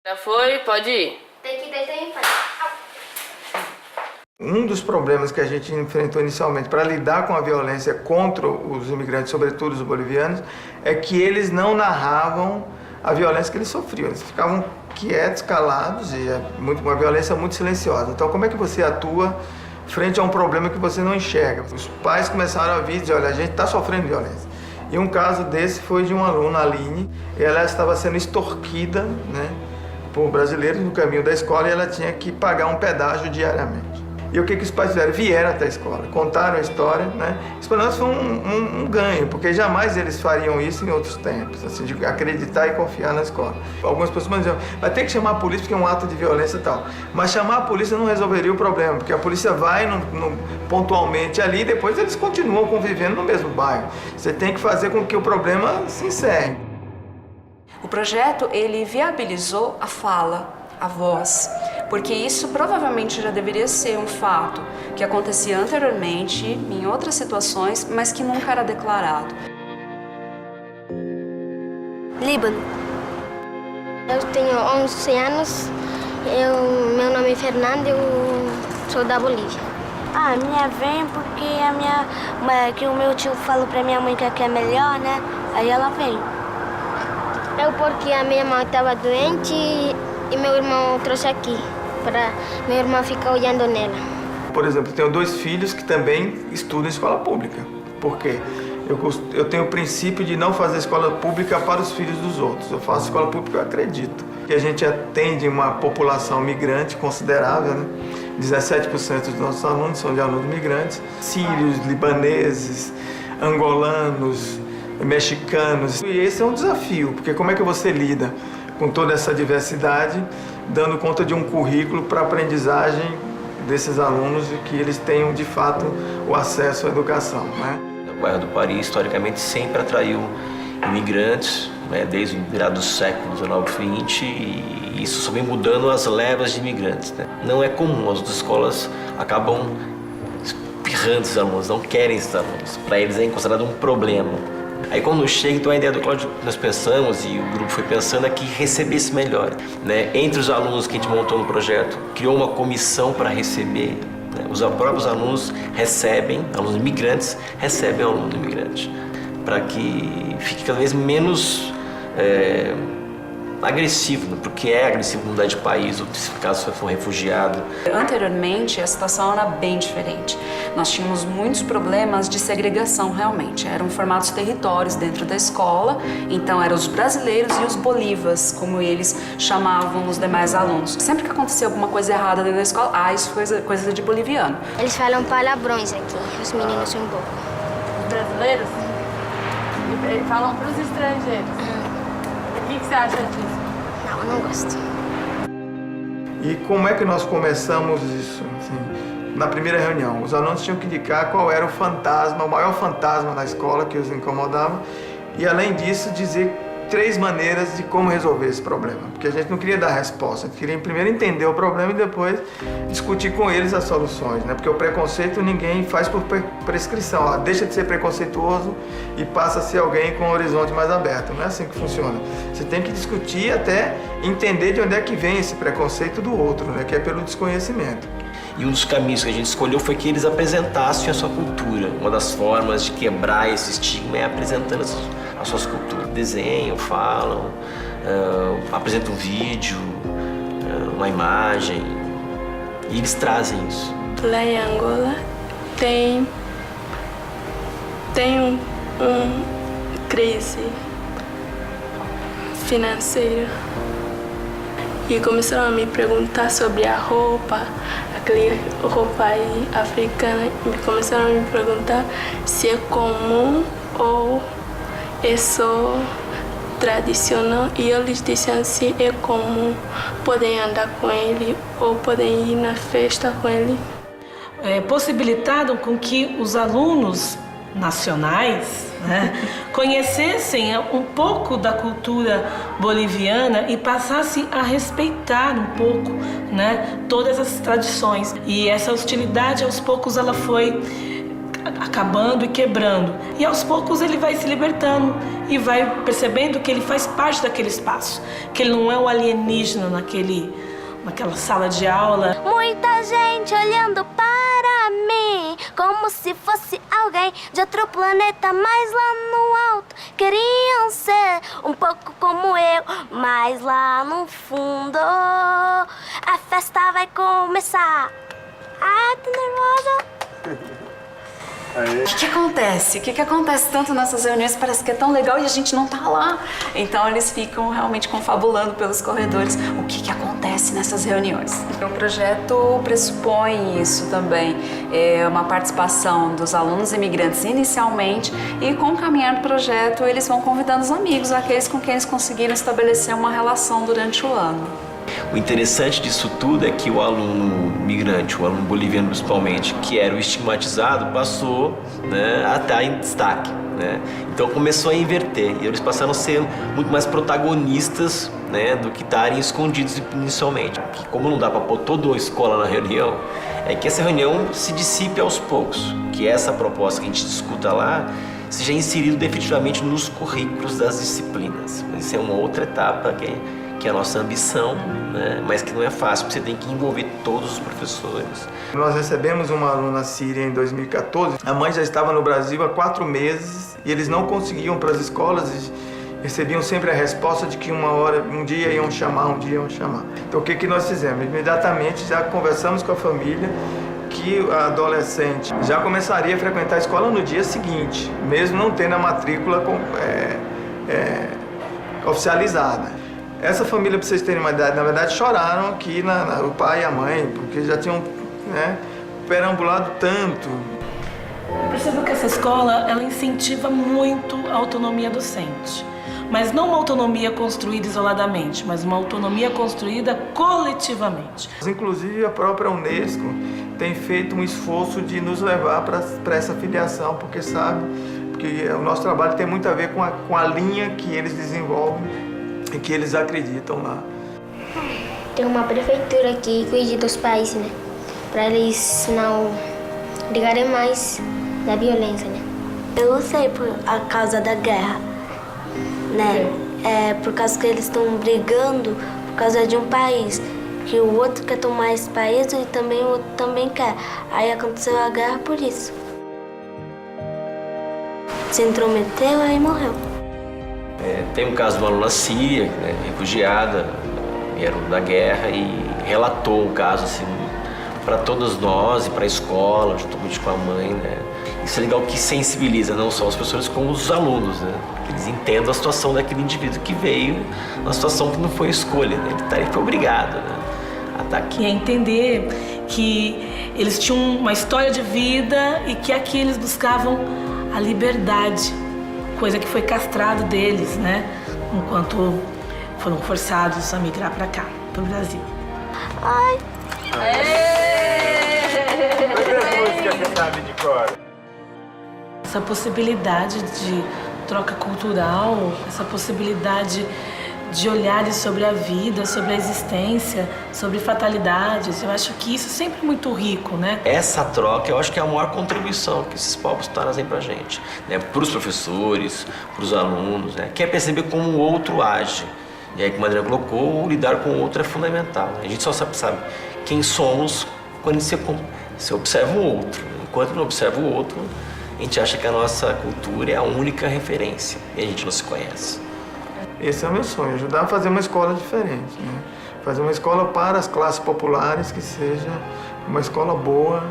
Já foi? Pode ir. Tem que deitar em paz. Um dos problemas que a gente enfrentou inicialmente para lidar com a violência contra os imigrantes, sobretudo os bolivianos, é que eles não narravam a violência que eles sofriam. Eles ficavam quietos, calados, e uma violência muito silenciosa. Então, como é que você atua frente a um problema que você não enxerga? Os pais começaram a vir e dizer, olha, a gente está sofrendo violência. E um caso desse foi de uma aluna, a Aline, ela estava sendo extorquida, né, por brasileiros no caminho da escola, e ela tinha que pagar um pedágio diariamente. E o que os pais fizeram? Vieram até a escola, contaram a história, né? Isso para nós foi um ganho, porque jamais eles fariam isso em outros tempos, assim, de acreditar e confiar na escola. Algumas pessoas diziam, vai ter que chamar a polícia porque é um ato de violência e tal. Mas chamar a polícia não resolveria o problema, porque a polícia vai pontualmente ali e depois eles continuam convivendo no mesmo bairro. Você tem que fazer com que o problema se encerre. O projeto, ele viabilizou a fala, a voz, porque isso provavelmente já deveria ser um fato que acontecia anteriormente, em outras situações, mas que nunca era declarado. Líbano. Eu tenho 11 anos, meu nome é Fernanda, eu sou da Bolívia. A minha vem porque que o meu tio falou pra minha mãe que aqui é melhor, né? Aí ela vem. Eu porque a minha mãe estava doente e meu irmão trouxe aqui, para meu irmão ficar olhando nela. Por exemplo, eu tenho 2 filhos que também estudam em escola pública. Por quê? Eu tenho o princípio de não fazer escola pública para os filhos dos outros. Eu faço escola pública, eu acredito. Que a gente atende uma população migrante considerável, né? 17% dos nossos alunos são de alunos migrantes. Sírios, libaneses, angolanos, mexicanos. E esse é um desafio, porque como é que você lida com toda essa diversidade, dando conta de um currículo para a aprendizagem desses alunos e que eles tenham, de fato, o acesso à educação, né? O bairro do Pari, historicamente, sempre atraiu imigrantes, né, desde o virado do século XIX, XX, e isso só vem mudando as levas de imigrantes, né? Não é comum, as outras escolas acabam espirrando esses alunos, não querem esses alunos. Para eles é considerado um problema. Aí quando chega, então a ideia do Cláudio, nós pensamos, e o grupo foi pensando, é que recebesse melhor, né? Entre os alunos que a gente montou no projeto, criou uma comissão para receber, né? Os próprios alunos recebem, alunos imigrantes recebem aluno imigrante, para que fique cada vez menos agressivo, né? Porque é agressivo mudar de país, ou se caso você for refugiado. Anteriormente, a situação era bem diferente. Nós tínhamos muitos problemas de segregação, realmente. Eram formados territórios dentro da escola, então eram os brasileiros e os bolivas, como eles chamavam os demais alunos. Sempre que acontecia alguma coisa errada dentro da escola, isso foi coisa de boliviano. Eles falam palavrões aqui, os meninos um pouco. Os brasileiros? E falam para os estrangeiros. O que você acha disso? Não, eu não gosto. E como é que nós começamos isso? Assim, na primeira reunião, os alunos tinham que indicar qual era o fantasma, o maior fantasma da escola que os incomodava, e além disso dizer 3 maneiras de como resolver esse problema, porque a gente não queria dar resposta, a gente queria primeiro entender o problema e depois discutir com eles as soluções, né? Porque o preconceito ninguém faz por prescrição, ó, deixa de ser preconceituoso e passa a ser alguém com um horizonte mais aberto, não é assim que funciona. Você tem que discutir até entender de onde é que vem esse preconceito do outro, né? Que é pelo desconhecimento. E um dos caminhos que a gente escolheu foi que eles apresentassem a sua cultura. Uma das formas de quebrar esse estigma é apresentando as suas culturas. Desenham, falam, apresentam um vídeo, uma imagem, e eles trazem isso. Lá em Angola tem uma crise financeira. E começaram a me perguntar sobre a roupa, aquele roupa aí africana. E começaram a me perguntar se é comum ou é só tradicional. E eu lhes disse assim, é comum, podem andar com ele ou podem ir na festa com ele. Possibilitaram com que os alunos nacionais, né, conhecessem um pouco da cultura boliviana e passassem a respeitar um pouco, né, todas as tradições. E essa hostilidade, aos poucos, ela foi acabando e quebrando. E aos poucos ele vai se libertando e vai percebendo que ele faz parte daquele espaço, que ele não é um alienígena naquela sala de aula. Muita gente olhando para mim, como se fosse alguém de outro planeta, mas lá no alto queriam ser um pouco como eu, mas lá no fundo a festa vai começar. Ah, tô nervosa. O que acontece? O que acontece tanto nessas reuniões? Parece que é tão legal e a gente não tá lá. Então eles ficam realmente confabulando pelos corredores o que acontece nessas reuniões. O projeto pressupõe isso também, uma participação dos alunos imigrantes inicialmente, e com o caminhar do projeto eles vão convidando os amigos, aqueles com quem eles conseguiram estabelecer uma relação durante o ano. O interessante disso tudo é que o aluno migrante, o aluno boliviano principalmente, que era o estigmatizado, passou, né, a estar em destaque, né? Então começou a inverter e eles passaram a ser muito mais protagonistas, né, do que estarem escondidos inicialmente. Que como não dá para pôr toda a escola na reunião, é que essa reunião se dissipe aos poucos, que essa proposta que a gente discuta lá seja inserido definitivamente nos currículos das disciplinas. Isso é uma outra etapa que é a nossa ambição, né? Mas que não é fácil, porque você tem que envolver todos os professores. Nós recebemos uma aluna síria em 2014, a mãe já estava no Brasil há 4 meses e eles não conseguiam para as escolas e recebiam sempre a resposta de que um dia iam chamar. Então o que nós fizemos? Imediatamente já conversamos com a família que a adolescente já começaria a frequentar a escola no dia seguinte, mesmo não tendo a matrícula oficializada. Essa família, para vocês terem uma ideia, na verdade choraram aqui, o pai e a mãe, porque já tinham, né, perambulado tanto. Eu percebo que essa escola, ela incentiva muito a autonomia docente. Mas não uma autonomia construída isoladamente, mas uma autonomia construída coletivamente. Inclusive, a própria Unesco tem feito um esforço de nos levar para essa filiação, porque sabe que o nosso trabalho tem muito a ver com a linha que eles desenvolvem e que eles acreditam lá. Tem uma prefeitura que cuide dos pais, né? Para eles não ligarem mais da violência, né? Eu sei por causa da guerra, né? É por causa que eles estão brigando por causa de um país, que o outro quer tomar esse país e também o outro também quer. Aí aconteceu a guerra por isso. Se intrometeu, aí morreu. Tem um caso de uma aluna síria, né, refugiada, vieram da guerra e relatou o caso assim, para todos nós e para a escola, juntamente com a mãe, né? Isso é legal que sensibiliza não só os professores como os alunos, né? Eles entendam a situação daquele indivíduo que veio, uma situação que não foi escolha, né? Ele foi obrigado, né, a estar aqui. E é entender que eles tinham uma história de vida e que aqui eles buscavam a liberdade, coisa que foi castrado deles, né? Enquanto foram forçados a migrar para cá, para o Brasil. Ai! Música que sabe de cor. Essa possibilidade de troca cultural, essa possibilidade de olhares sobre a vida, sobre a existência, sobre fatalidades, eu acho que isso é sempre muito rico, né? Essa troca, eu acho que é a maior contribuição que esses povos trazem pra gente, né? Para os professores, para os alunos, né? Que é perceber como o outro age. E aí, como a Adriana colocou, lidar com o outro é fundamental. A gente só sabe quem somos quando você observa o outro. Enquanto não observa o outro, a gente acha que a nossa cultura é a única referência e a gente não se conhece. Esse é o meu sonho, ajudar a fazer uma escola diferente, né? Fazer uma escola para as classes populares, que seja uma escola boa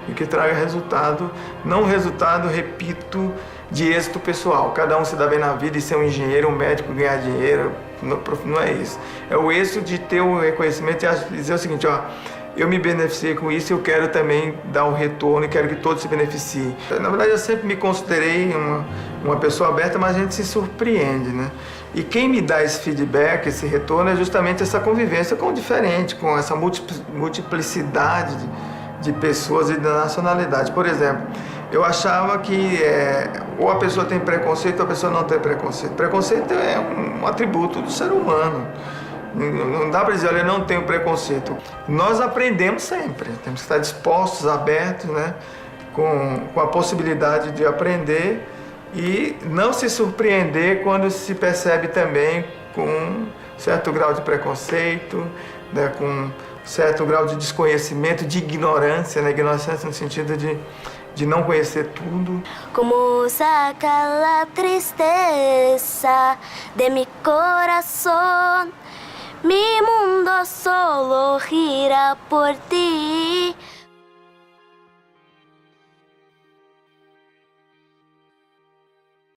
e que traga resultado, não resultado, repito, de êxito pessoal. Cada um se dá bem na vida e ser um engenheiro, um médico, ganhar dinheiro, não é isso. É o êxito de ter o reconhecimento e dizer o seguinte, ó, eu me beneficiei com isso e eu quero também dar um retorno e quero que todos se beneficiem. Na verdade, eu sempre me considerei uma pessoa aberta, mas a gente se surpreende, né? E quem me dá esse feedback, esse retorno, é justamente essa convivência com o diferente, com essa multiplicidade de pessoas e da nacionalidade. Por exemplo, eu achava que ou a pessoa tem preconceito ou a pessoa não tem preconceito. Preconceito é um atributo do ser humano. Não dá para dizer, olha, eu não tenho preconceito. Nós aprendemos sempre, temos que estar dispostos, abertos, né, com a possibilidade de aprender E não se surpreender quando se percebe também com um certo grau de preconceito, né, com um certo grau de desconhecimento, de ignorância, né, ignorância no sentido de não conhecer tudo. Como sacar la tristeza de mi corazón, mi mundo solo gira por ti.